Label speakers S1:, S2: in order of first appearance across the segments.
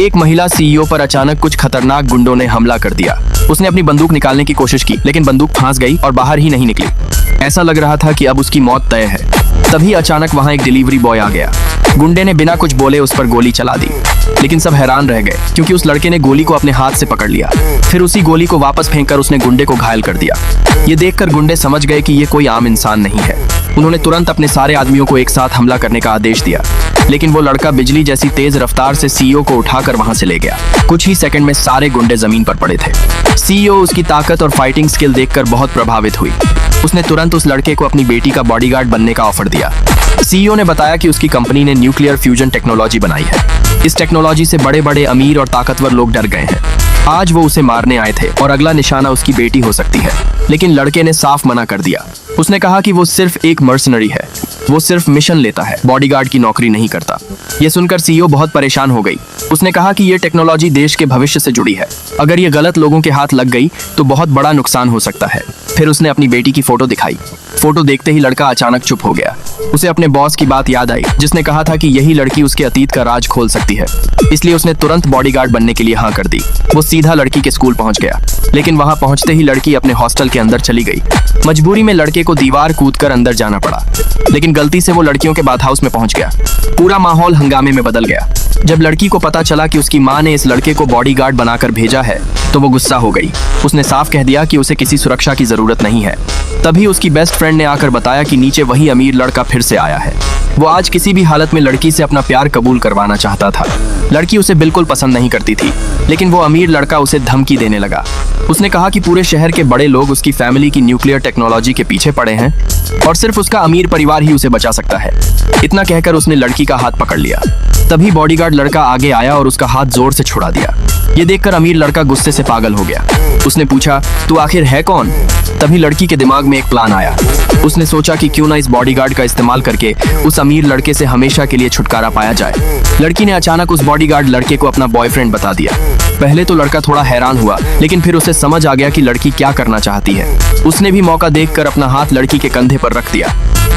S1: एक महिला सीईओ पर अचानक कुछ खतरनाक गुंडों ने हमला कर दिया। उसने अपनी बंदूक निकालने की कोशिश की, लेकिन बंदूक फंस गई और बाहर ही नहीं निकली। ऐसा लग रहा था कि अब उसकी मौत तय है। तभी अचानक वहां एक डिलीवरी बॉय आ गया। गुंडे ने बिना कुछ बोले उस पर गोली चला दी, लेकिन सब हैरान रह गए क्योंकि उस लड़के ने गोली को अपने हाथ से पकड़ लिया। फिर उसी गोली को वापस फेंककर उसने गुंडे को घायल कर दिया। ये देखकर गुंडे समझ गए कि ये कोई आम इंसान नहीं है। उन्होंने तुरंत अपने सारे आदमियों को एक साथ हमला करने का आदेश दिया, लेकिन वो लड़का बिजली जैसी तेज रफ्तार से सीईओ को उठाकर वहां से ले गया। कुछ ही सेकंड में सारे गुंडे जमीन पर पड़े थे। सीईओ उसकी ताकत और फाइटिंग स्किल देखकर बहुत प्रभावित हुई। उसने तुरंत उस लड़के को अपनी बेटी का बॉडीगार्ड बनने का ऑफर दिया। सीईओ ने बताया कि उसकी कंपनी ने न्यूक्लियर फ्यूजन टेक्नोलॉजी बनाई है। इस टेक्नोलॉजी से बड़े बड़े अमीर और ताकतवर लोग डर गए हैं। आज वो उसे मारने आए थे और अगला निशाना उसकी बेटी हो सकती है, लेकिन लड़के ने साफ मना कर दिया। उसने कहा कि वो सिर्फ एक मर्सनरी है, वो सिर्फ मिशन लेता है, बॉडीगार्ड की नौकरी नहीं करता। ये सुनकर सीईओ बहुत परेशान हो गई। उसने कहा कि ये टेक्नोलॉजी देश के भविष्य से जुड़ी है। अगर ये गलत लोगों के हाथ लग गई तो बहुत बड़ा नुकसान हो सकता है। फिर उसने अपनी बेटी की फोटो दिखाई। फोटो देखते ही लड़का अचानक चुप हो गया। उसे अपने बॉस की बात याद आई, जिसने कहा था कि यही लड़की उसके अतीत का राज खोल सकती है। इसलिए उसने तुरंत बॉडीगार्ड बनने के लिए हाँ कर दी। वो सीधा लड़की के स्कूल पहुंच गया, लेकिन वहां पहुंचते ही लड़की अपने हॉस्टल के अंदर चली गई। मजबूरी में लड़के को दीवार कूदकर अंदर जाना पड़ा, लेकिन गलती से वो लड़कियों के बाथ हाउस में पहुंच गया। पूरा माहौल हंगामे में बदल गया। जब लड़की को पता चला कि उसकी माँ ने इस लड़के को बॉडीगार्ड बनाकर भेजा है, तो वो गुस्सा हो गई। उसने साफ कह दिया कि उसे किसी सुरक्षा की जरूरत नहीं है। तभी उसकी बेस्ट फ्रेंड ने आकर बताया कि नीचे वही अमीर लड़का फिर से आया है। वो आज किसी भी हालत में लड़की से अपना प्यार कबूल करवाना चाहता था। लड़की उसे बिल्कुल पसंद नहीं करती थी, लेकिन वो अमीर लड़का उसे धमकी देने लगा। उसने कहा कि पूरे शहर के बड़े लोग उसकी फैमिली की न्यूक्लियर टेक्नोलॉजी के पीछे पड़े हैं और सिर्फ उसका अमीर परिवार ही उसे बचा सकता है। इतना कहकर उसने लड़की का हाथ पकड़ लिया। तभी बॉडीगार्ड लड़का आगे आया और उसका हाथ जोर से छुड़ा दिया। ये देखकर अमीर लड़का गुस्से से पागल हो गया। उसने पूछा, तू आखिर है कौन? तभी लड़की के दिमाग में एक प्लान आया। उसने सोचा कि क्यों ना इस बॉडीगार्ड का इस्तेमाल करके उस अमीर लड़के से हमेशा के लिए छुटकारा पाया जाए। लड़की ने अचानक उस बॉडीगार्ड लड़के को अपना बॉयफ्रेंड बता दिया। पहले तो लड़का थोड़ा हैरान हुआ, लेकिन फिर उसे समझ आ गया कि लड़की क्या करना चाहती है। उसने भी मौका देखकर अपना हाथ लड़की के कंधे पर रख दिया,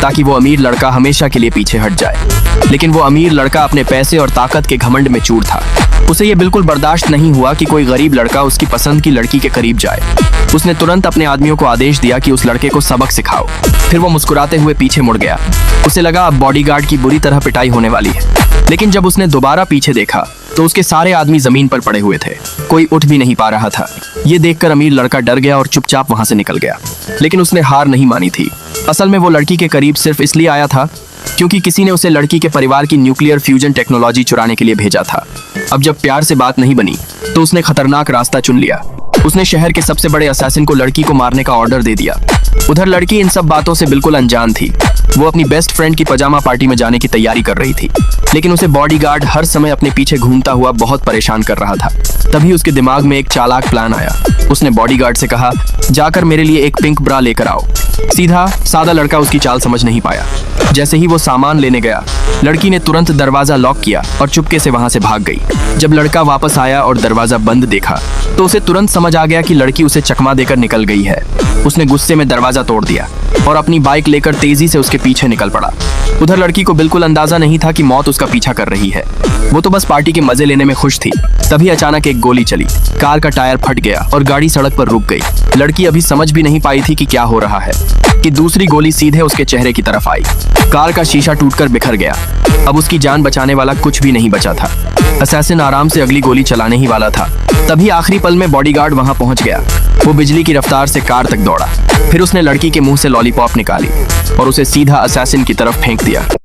S1: ताकि वो अमीर लड़का हमेशा के लिए पीछे हट जाए। लेकिन वो अमीर लड़का अपने पैसे और ताकत के घमंड में चूर था। उसे ये बिल्कुल बर्दाश्त नहीं हुआ कि कोई गरीब लड़का उसकी पसंद की लड़की के करीब जाए। उसने तुरंत अपने आदमियों को आदेश दिया कि उस लड़के को सबक सिखाओ। फिर वो मुस्कुराते हुए पीछे मुड़ गया। उसे लगा अब बॉडीगार्ड की बुरी तरह पिटाई होने वाली है, लेकिन जब उसने दोबारा पीछे देखा तो उसके सारे आदमी जमीन पर पड़े हुए थे। कोई उठ भी नहीं पा रहा था। ये देखकर अमीर लड़का डर गया और चुपचाप वहां से निकल गया। लेकिन उसने हार नहीं मानी थी। असल में वो लड़की के करीब सिर्फ इसलिए आया था क्योंकि किसी ने उसे लड़की के परिवार की न्यूक्लियर फ्यूजन टेक्नोलॉजी चुराने के लिए भेजा था। अब जब प्यार से बात नहीं बनी तो उसने खतरनाक रास्ता चुन लिया। उसने शहर के सबसे बड़े असैसिन को लड़की को मारने का ऑर्डर दे दिया। उधर लड़की इन सब बातों से बिल्कुल अनजान थी। वो अपनी बेस्ट फ्रेंड की पजामा पार्टी में जाने की तैयारी कर रही थी, लेकिन उसे बॉडीगार्ड हर समय अपने पीछे घूमता हुआ बहुत परेशान कर रहा था। तभी उसके दिमाग में एक चालाक प्लान आया। उसने बॉडीगार्ड से कहा, जाकर मेरे लिए एक पिंक ब्रा लेकर आओ। सीधा सादा लड़का उसकी चाल समझ नहीं पाया। जैसे ही वो सामान लेने गया, लड़की ने तुरंत दरवाजा लॉक किया और चुपके से वहां से भाग गई। जब लड़का वापस आया और दरवाजा बंद देखा तो उसे तुरंत समझ आ गया कि लड़की उसे चकमा देकर निकल गई है। उसने गुस्से में दरवाजा तोड़ दिया और अपनी बाइक लेकर तेजी से उसके पीछे निकल पड़ा। उधर लड़की को बिल्कुल अंदाजा नहीं था कि मौत उसका पीछा कर रही है। वो तो बस पार्टी के मजे लेने में खुश थी। तभी अचानक एक गोली चली। कार का टायर फट गया और गाड़ी सड़क पर रुक गई। लड़की अभी समझ भी नहीं पाई थी कि क्या हो रहा है कि दूसरी गोली सीधे उसके चेहरे की तरफ आई। कार का शीशा टूटकर बिखर गया। अब उसकी जान बचाने वाला कुछ भी नहीं बचा था। असैसिन आराम से अगली गोली चलाने ही वाला था। तभी आखिरी पल में बॉडीगार्ड वहां पहुंच गया। वो बिजली की रफ्तार से कार तक दौड़ा। फिर उसने लड़की के मुंह से लॉलीपॉप निकाली और उसे सीधा असैसिन की तरफ फेंक दिया।